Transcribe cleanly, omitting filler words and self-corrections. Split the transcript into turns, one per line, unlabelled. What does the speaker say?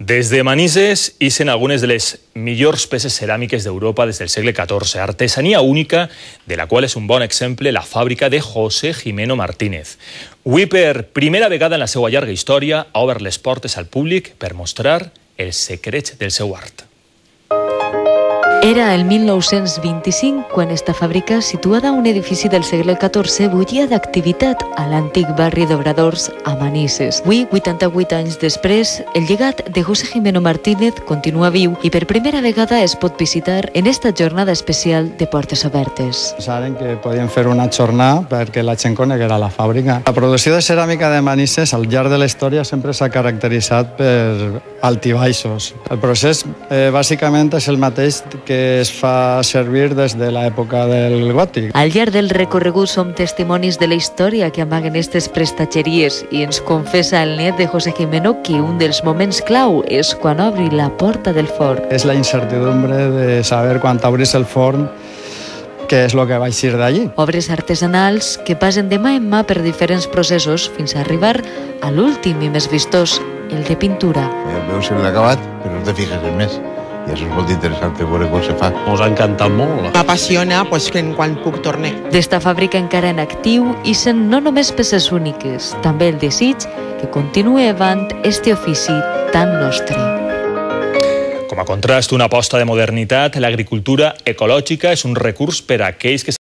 Des de Manises ixen algunes de les millors peces ceràmiques d'Europa des del segle XIV, artesania única de la qual és un bon exemple la fàbrica de José Jimeno Martínez. Avui, per primera vegada en la seva llarga història, ha obert les portes al públic per mostrar els secrets del seu art.
Era el 1925 quan esta fàbrica, situada a un edifici del segle XIV, bullia d'activitat a l'antic barri d'Obradors a Manises. Avui, 88 anys després, el llegat de José Jimeno Martínez continua viu i per primera vegada es pot visitar en esta jornada especial de portes obertes.
Saben que podien fer una jornada perquè la gent coneguera la fàbrica. La producció de ceràmica de Manises al llarg de la història sempre s'ha caracteritzat per altibaixos. El procés bàsicament és el mateix que es fa servir des de l'època del gòtic.
Al llarg del recorregut som testimonis de la història que amaguen aquestes prestatgeries i ens confessa el net de José Jimeno que un dels moments clau és quan obri la porta del forn.
És la incertidumbre de saber quan obris el forn què és el que va eixir d'allí.
Obres artesanals que passen de mà en mà per diferents processos fins a arribar a l'últim i més vistós, el de pintura.
Veus l'acabat, però no te fixes en més. I això és molt interessant veure com se fa.
Ens ha encantat molt.
M'apassiona que quan puc tornar.
D'esta fàbrica encara en actiu i sent no només peces úniques, també el desig que continuï avant este ofici tan nostre.
Com a contrast, una aposta de modernitat, l'agricultura ecològica és un recurs per a aquells que